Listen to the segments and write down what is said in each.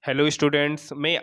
Hello students, मैं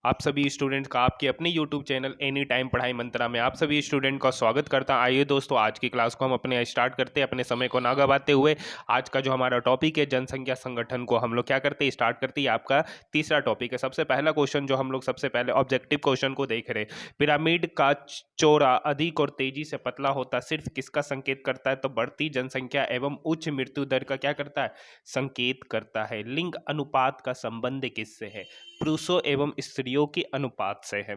आप सभी स्टूडेंट्स का आपके अपने यूट्यूब चैनल एनी टाइम पढ़ाई मंत्रा में आप सभी स्टूडेंट का स्वागत करता हूं। आइए दोस्तों, आज की क्लास को हम अपने स्टार्ट करते हैं अपने समय को ना गवाते हुए। आज का जो हमारा टॉपिक है जनसंख्या संगठन को हम लोग क्या करते हैं, स्टार्ट करते हैं। आपका तीसरा टॉपिक है। सबसे पहला क्वेश्चन जो हम लोग सबसे पहले ऑब्जेक्टिव क्वेश्चन को देख रहे हैं, पिरामिड का चौड़ा अधिक और तेजी से पतला होता सिर्फ किसका संकेत करता है? तो बढ़ती जनसंख्या एवं उच्च मृत्यु दर का क्या करता है? संकेत करता है। लिंग अनुपात का संबंध किससे है? पुरुषों एवं स्त्रियों के अनुपात से है।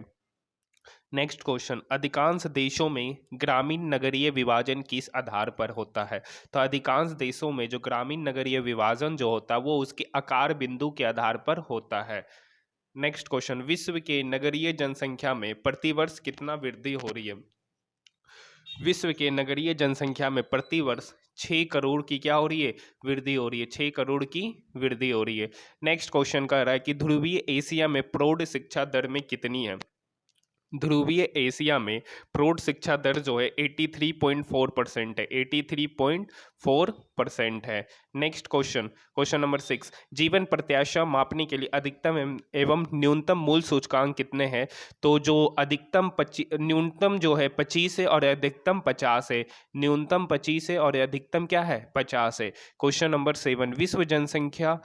नेक्स्ट क्वेश्चन, अधिकांश देशों में ग्रामीण नगरीय विभाजन किस आधार पर होता है? तो अधिकांश देशों में जो ग्रामीण नगरीय विभाजन जो होता है वो उसके आकार बिंदु के आधार पर होता है। नेक्स्ट क्वेश्चन, विश्व के नगरीय जनसंख्या में प्रतिवर्ष कितना वृद्धि हो रही है? विश्व के नगरीय जनसंख्या में प्रतिवर्ष 6 करोड़ की क्या हो रही है? वृद्धि हो रही है। 6 करोड़ की वृद्धि हो रही है। नेक्स्ट क्वेश्चन कह रहा है कि ध्रुवीय एशिया में प्रौढ़ शिक्षा दर में कितनी है? ध्रुवीय एशिया में प्रौढ़ शिक्षा दर जो है 83.4% है। 83.4% है। नेक्स्ट क्वेश्चन, क्वेश्चन नंबर 6, जीवन प्रत्याशा मापने के लिए अधिकतम एवं न्यूनतम मूल सूचकांक कितने हैं? तो जो अधिकतम न्यूनतम जो है 25 है और अधिकतम 50 है। न्यूनतम 25 है और अधिकतम क्या है? 50 है। क्वेश्चन नंबर 7, विश्व जनसंख्या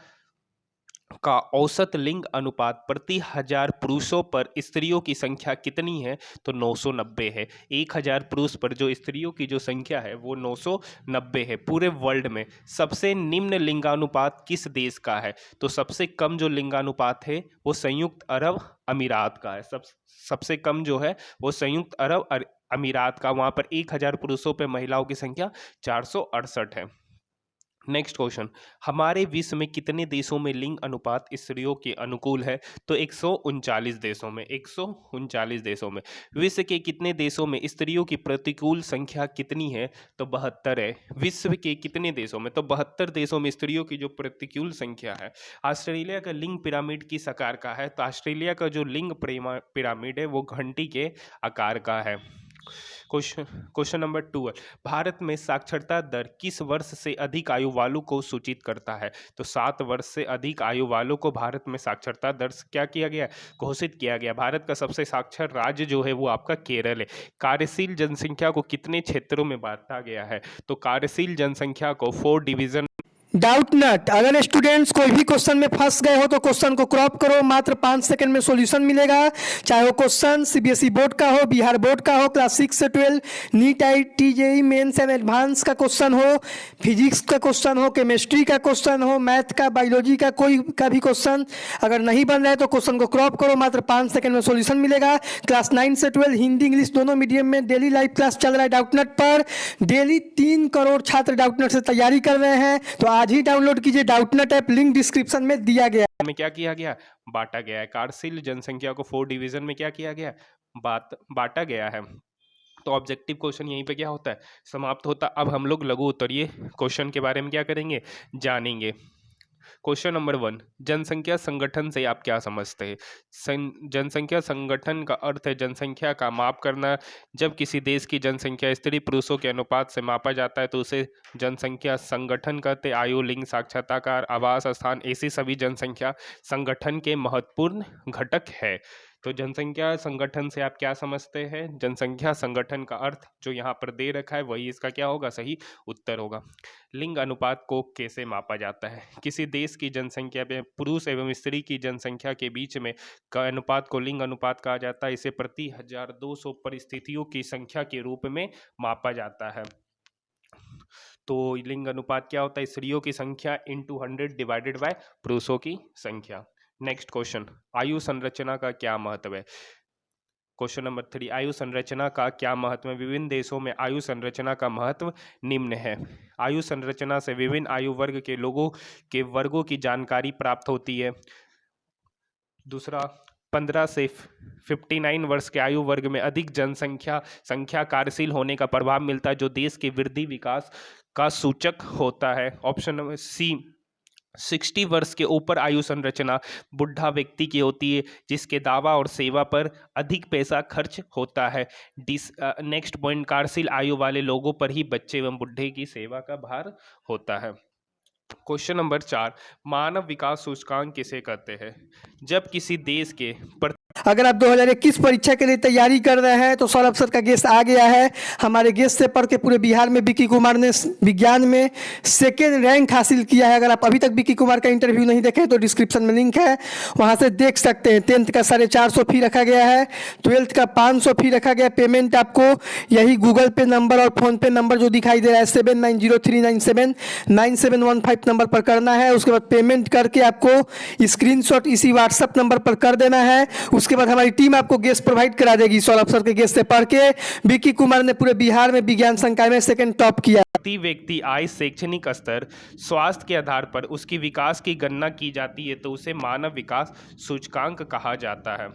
का औसत लिंग अनुपात प्रति हजार पुरुषों पर स्त्रियों की संख्या कितनी है? तो 990 है। 1000 पुरुष पर जो स्त्रियों की जो संख्या है वो 990 है। पूरे वर्ल्ड में सबसे निम्न लिंगानुपात किस देश का है? तो सबसे कम जो लिंगानुपात है वो संयुक्त अरब अमीरात का है। सबसे कम जो है वो संयुक्त अरब अमीरात का। वहां पर 1000 पुरुषों पर महिलाओं की संख्या 468 है। नेक्स्ट क्वेश्चन, हमारे विश्व में कितने देशों में लिंग अनुपात स्त्रियों के अनुकूल है? तो 139 देशों में। 139 देशों में। विश्व के कितने देशों में स्त्रियों की प्रतिकूल संख्या कितनी है? तो 72 है। विश्व के कितने देशों में? तो 72 देशों में स्त्रियों की जो प्रतिकूल संख्या है। ऑस्ट्रेलिया का लिंग पिरामिड किस आकार का है? तो ऑस्ट्रेलिया का जो लिंग पिरामिड है वो घंटी के आकार का है। क्वेश्चन क्वेश्चन नंबर 12, भारत में साक्षरता दर किस वर्ष से अधिक आयु वालों को सूचित करता है? तो 7 वर्ष से अधिक आयु वालों को भारत में साक्षरता दर क्या किया गया? घोषित किया गया। भारत का सबसे साक्षर राज्य जो है वो आपका केरल है। कार्यशील जनसंख्या को कितने क्षेत्रों में बांटा गया है? तो कार्यशील जनसंख्या को 4 डिवीजन। डाउट नट, अगर स्टूडेंट्स कोई भी क्वेश्चन में फंस गए हो तो क्वेश्चन को क्रॉप करो, मात्र 5 सेकंड में सॉल्यूशन मिलेगा। चाहे वो क्वेश्चन सीबीएसई बोर्ड का हो, बिहार बोर्ड का हो, क्लास 6 से 12, NEET IIT JEE Mains and Advance का क्वेश्चन हो, फिजिक्स का क्वेश्चन हो, केमिस्ट्री का क्वेश्चन हो, मैथ का, बायोलॉजी का कोई का भी क्वेश्चन अगर नहीं बन रहा है तो क्वेश्चन को क्रॉप करो, मात्र 5 सेकंड में सॉल्यूशन मिलेगा। क्लास 9 से 12 हिंदी इंग्लिश दोनों मीडियम में डेली लाइव क्लास चल रहा है डाउटनट पर। डेली 3 करोड़ छात्र डाउटनट से तैयारी कर रहे हैं, तो आज ही डाउनलोड कीजिए डाउटनट ऐप, लिंक डिस्क्रिप्शन में दिया गया में क्या किया गया? बांटा गया है। कार्यशील जनसंख्या को 4 डिवीजन में क्या किया गया? बांटा गया है। तो ऑब्जेक्टिव क्वेश्चन यहीं पे क्या होता है? समाप्त होता। अब हम लोग लघु उत्तरीय क्वेश्चन के बारे में क्या करेंगे? जानेंगे। क्वेश्चन नंबर 1, जनसंख्या संगठन से आप क्या समझते हैं? जनसंख्या संगठन का अर्थ है जनसंख्या का माप करना। जब किसी देश की जनसंख्या स्त्री पुरुषों के अनुपात से मापा जाता है तो उसे जनसंख्या संगठन कहते हैं। आयु, लिंग, साक्षरताकार, आवास स्थान, ऐसी सभी जनसंख्या संगठन के महत्वपूर्ण घटक है। तो जनसंख्या संगठन से आप क्या समझते हैं? जनसंख्या संगठन का अर्थ जो यहाँ पर दे रखा है वही इसका क्या होगा? सही उत्तर होगा। लिंग अनुपात को कैसे मापा जाता है? किसी देश की जनसंख्या में पुरुष एवं स्त्री की जनसंख्या के बीच में का अनुपात को लिंग अनुपात कहा जाता है। इसे प्रति 1200 परिस्थितियों की संख्या के रूप में मापा जाता है। तो लिंग अनुपात क्या होता है? स्त्रियों की संख्या इंटू 100 डिवाइडेड बाय पुरुषों की संख्या। नेक्स्ट क्वेश्चन, आयु संरचना का क्या महत्व है? क्वेश्चन नंबर 3, आयु संरचना का क्या महत्व है? विभिन्न देशों में आयु संरचना का महत्व निम्न है। आयु संरचना से विभिन्न आयु वर्ग के लोगों के वर्गों की जानकारी प्राप्त होती है। दूसरा, 15 से 59 वर्ष के आयु वर्ग में अधिक संख्या कार्यशील होने का प्रभाव मिलता है जो देश के वृद्धि विकास का सूचक होता है। ऑप्शन नंबर सी, 60 वर्ष के ऊपर आयु संरचना बुढ़ा व्यक्ति की होती है जिसके दावा और सेवा पर अधिक पैसा खर्च होता है। नेक्स्ट पॉइंट, कार्यशील आयु वाले लोगों पर ही बच्चे एवं बुढ़े की सेवा का भार होता है। क्वेश्चन नंबर 4, मानव विकास सूचकांक किसे कहते हैं? जब किसी देश के अगर आप 2021 परीक्षा के लिए तैयारी कर रहे हैं तो सौरभ सर का गेस्ट आ गया है। हमारे गेस्ट से पढ़ के पूरे बिहार में विक्की कुमार ने विज्ञान में सेकेंड रैंक हासिल किया है। अगर आप अभी तक विक्की कुमार का इंटरव्यू नहीं देखे तो डिस्क्रिप्शन में लिंक है, वहां से देख सकते हैं। 10th का 450 फी रखा गया है, 12th का 500 फी रखा गया। पेमेंट आपको यही गूगल पे नंबर और फोन पे नंबर जो दिखाई दे रहा है 7903979715 नंबर पर करना है। उसके बाद पेमेंट करके आपको स्क्रीनशॉट इसी व्हाट्सएप नंबर पर कर देना है। उसके बाद हमारी टीम आपको गेस्ट प्रोवाइड करा देगी। सौरभ सर के गेस्ट से पढ़ के विक्की कुमार ने पूरे बिहार में विज्ञान संकाय में सेकंड टॉप किया। प्रति व्यक्ति आय, शैक्षणिक स्तर, स्वास्थ्य के आधार पर उसकी विकास की गणना की जाती है तो उसे मानव विकास सूचकांक कहा जाता है।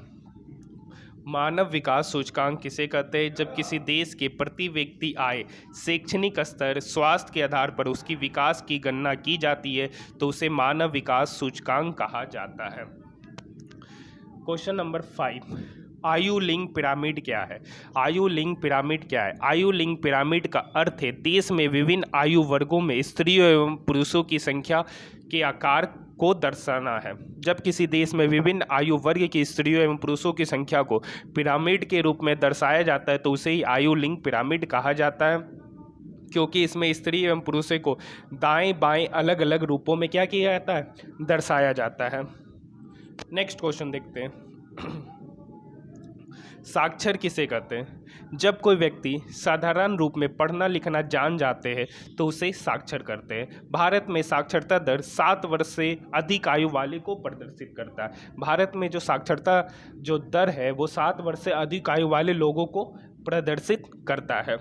मानव विकास सूचकांक किसे कहते हैं? जब किसी देश के प्रति व्यक्ति आय, शैक्षणिक स्तर, स्वास्थ्य के आधार पर उसकी विकास की गणना की जाती है तो उसे मानव विकास सूचकांक कहा जाता है। क्वेश्चन नंबर 5, आयु लिंग पिरामिड क्या है? आयु लिंग पिरामिड क्या है? आयु लिंग पिरामिड का अर्थ है देश में विभिन्न आयु वर्गों में स्त्रियों एवं पुरुषों की संख्या के आकार को दर्शाना है। जब किसी देश में विभिन्न आयु वर्ग की स्त्रियों एवं पुरुषों की संख्या को पिरामिड के रूप में दर्शाया जाता है तो उसे ही आयु लिंग पिरामिड कहा जाता है, क्योंकि इसमें स्त्री एवं पुरुषों को दाएं बाएं अलग अलग रूपों में क्या किया जाता है? दर्शाया जाता है। नेक्स्ट क्वेश्चन देखते हैं। साक्षर किसे कहते हैं? जब कोई व्यक्ति साधारण रूप में पढ़ना लिखना जान जाते हैं तो उसे साक्षर करते हैं। भारत में साक्षरता दर 7 वर्ष से अधिक आयु वाले को प्रदर्शित करता है। भारत में जो साक्षरता जो दर है वो 7 वर्ष से अधिक आयु वाले लोगों को प्रदर्शित करता है।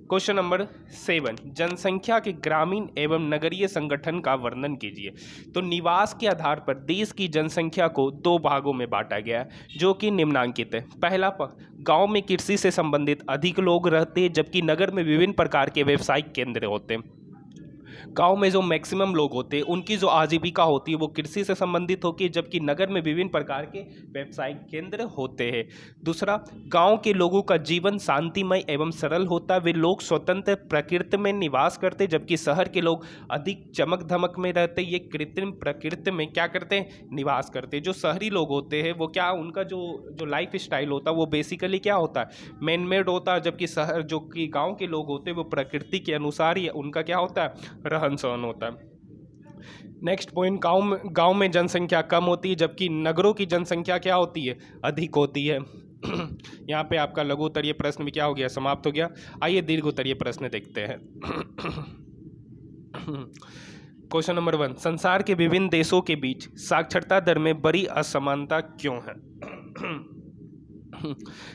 क्वेश्चन नंबर 7, जनसंख्या के ग्रामीण एवं नगरीय संगठन का वर्णन कीजिए। तो निवास के आधार पर देश की जनसंख्या को 2 भागों में बांटा गया है जो कि निम्नांकित है। पहला गांव में कृषि से संबंधित अधिक लोग रहते हैं जबकि नगर में विभिन्न प्रकार के व्यावसायिक केंद्र होते हैं। गांव में जो मैक्सिमम लोग होते हैं उनकी जो आजीविका होती है वो कृषि से संबंधित होती है जबकि नगर में विभिन्न प्रकार के व्यावसायिक केंद्र होते हैं। दूसरा, गांव के लोगों का जीवन शांतिमय एवं सरल होता है। वे लोग स्वतंत्र प्रकृति में निवास करते जबकि शहर के लोग अधिक चमक धमक में रहते, ये कृत्रिम प्रकृति में क्या करते हैं? निवास करते। जो शहरी लोग होते हैं वो क्या, उनका जो लाइफ स्टाइल होता है वो बेसिकली क्या होता है? मैन मेड होता है, जबकि शहर जो कि गाँव के लोग होते हैं वो प्रकृति के अनुसार ही उनका क्या होता है? रहन सहन होता है। नेक्स्ट पॉइंट, गांव में जनसंख्या कम होती है जबकि नगरों की जनसंख्या क्या होती है? अधिक होती है। यहाँ पे आपका लघु उत्तरीय प्रश्न भी क्या हो गया? समाप्त हो गया। आइए दीर्घ उत्तरीय प्रश्न देखते हैं। क्वेश्चन नंबर 1, संसार के विभिन्न देशों के बीच साक्षरता दर में बड़ी असमानता क्यों है?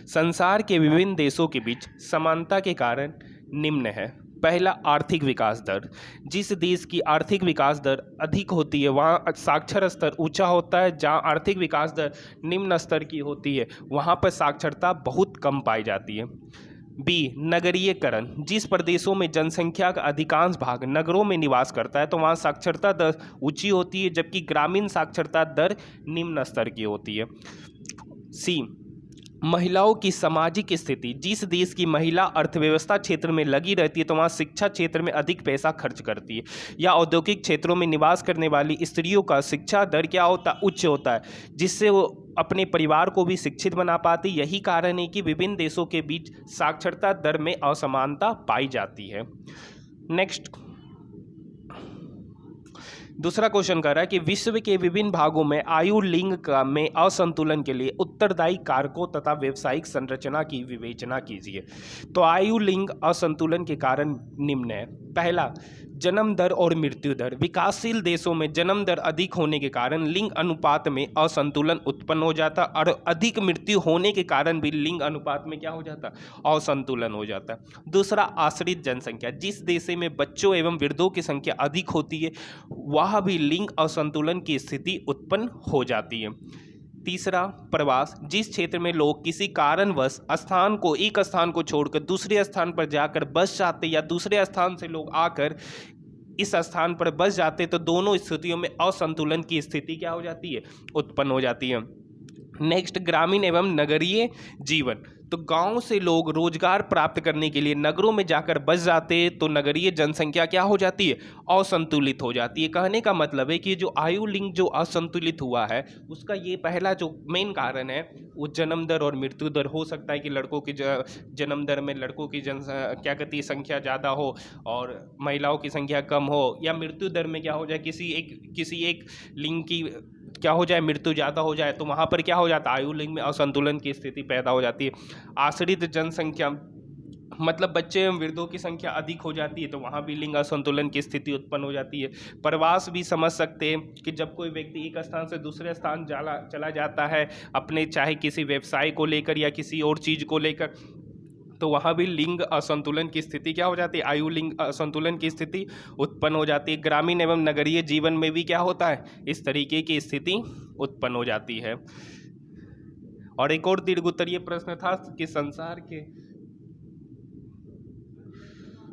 संसार के विभिन्न देशों के बीच समानता के कारण निम्न है। पहला, आर्थिक विकास दर। जिस देश की आर्थिक विकास दर अधिक होती है वहाँ साक्षर स्तर ऊंचा होता है। जहाँ आर्थिक विकास दर निम्न स्तर की होती है वहाँ पर साक्षरता बहुत कम पाई जाती है। बी, नगरीयकरण। जिस प्रदेशों में जनसंख्या का अधिकांश भाग नगरों में निवास करता है तो वहाँ साक्षरता दर ऊंची होती है जबकि ग्रामीण साक्षरता दर निम्न स्तर की होती है। सी, महिलाओं की सामाजिक स्थिति। जिस देश की महिला अर्थव्यवस्था क्षेत्र में लगी रहती है तो वहाँ शिक्षा क्षेत्र में अधिक पैसा खर्च करती है या औद्योगिक क्षेत्रों में निवास करने वाली स्त्रियों का शिक्षा दर क्या होता है? उच्च होता है, जिससे वो अपने परिवार को भी शिक्षित बना पाती। यही कारण है कि विभिन्न देशों के बीच साक्षरता दर में असमानता पाई जाती है। नेक्स्ट, दूसरा क्वेश्चन कह रहा है कि विश्व के विभिन्न भागों में आयु लिंग में असंतुलन के लिए उत्तरदायी कारकों तथा व्यावसायिक संरचना की विवेचना कीजिए। तो आयु लिंग असंतुलन के कारण निम्न है। पहला, जन्म दर और मृत्यु दर। विकासशील देशों में जन्म दर अधिक होने के कारण लिंग अनुपात में असंतुलन उत्पन्न हो जाता और अधिक मृत्यु होने के कारण भी लिंग अनुपात में क्या हो जाता? असंतुलन हो जाता। दूसरा, आश्रित जनसंख्या। जिस देश में बच्चों एवं वृद्धों की संख्या अधिक होती है वहाँ भी लिंग असंतुलन की स्थिति उत्पन्न हो जाती है। तीसरा, प्रवास। जिस क्षेत्र में लोग किसी कारणवश एक स्थान को छोड़कर दूसरे स्थान पर जाकर बस जाते या दूसरे स्थान से लोग आकर इस स्थान पर बस जाते तो दोनों स्थितियों में असंतुलन की स्थिति क्या हो जाती है? उत्पन्न हो जाती है। नेक्स्ट, ग्रामीण एवं नगरीय जीवन। तो गांव से लोग रोजगार प्राप्त करने के लिए नगरों में जाकर बस जाते, तो नगरीय जनसंख्या क्या हो जाती है, असंतुलित हो जाती है। कहने का मतलब है कि जो आयु लिंग जो असंतुलित हुआ है, उसका ये पहला जो मेन कारण है वो जन्म दर और मृत्यु दर। हो सकता है कि लड़कों की जन्म दर में लड़कों की क्या कहती है संख्या ज़्यादा हो और महिलाओं की संख्या कम हो, या मृत्यु दर में क्या हो जाए, किसी एक लिंग की क्या हो जाए, मृत्यु ज़्यादा हो जाए, तो वहाँ पर क्या हो जाता है, आयु लिंग में असंतुलन की स्थिति पैदा हो जाती है। आश्रित जनसंख्या मतलब बच्चे एवं वृद्धों की संख्या अधिक हो जाती है, तो वहाँ भी लिंग असंतुलन की स्थिति उत्पन्न हो जाती है। प्रवास भी समझ सकते हैं कि जब कोई व्यक्ति एक स्थान से दूसरे स्थान चला जाता है अपने चाहे किसी व्यवसाय को लेकर या किसी और चीज़ को लेकर, तो वहाँ भी लिंग असंतुलन की स्थिति क्या हो जाती है, आयु लिंग असंतुलन की स्थिति उत्पन्न हो जाती है। ग्रामीण एवं नगरीय जीवन में भी क्या होता है, इस तरीके की स्थिति उत्पन्न हो जाती है। और एक और दीर्घ उत्तरीय प्रश्न था कि संसार के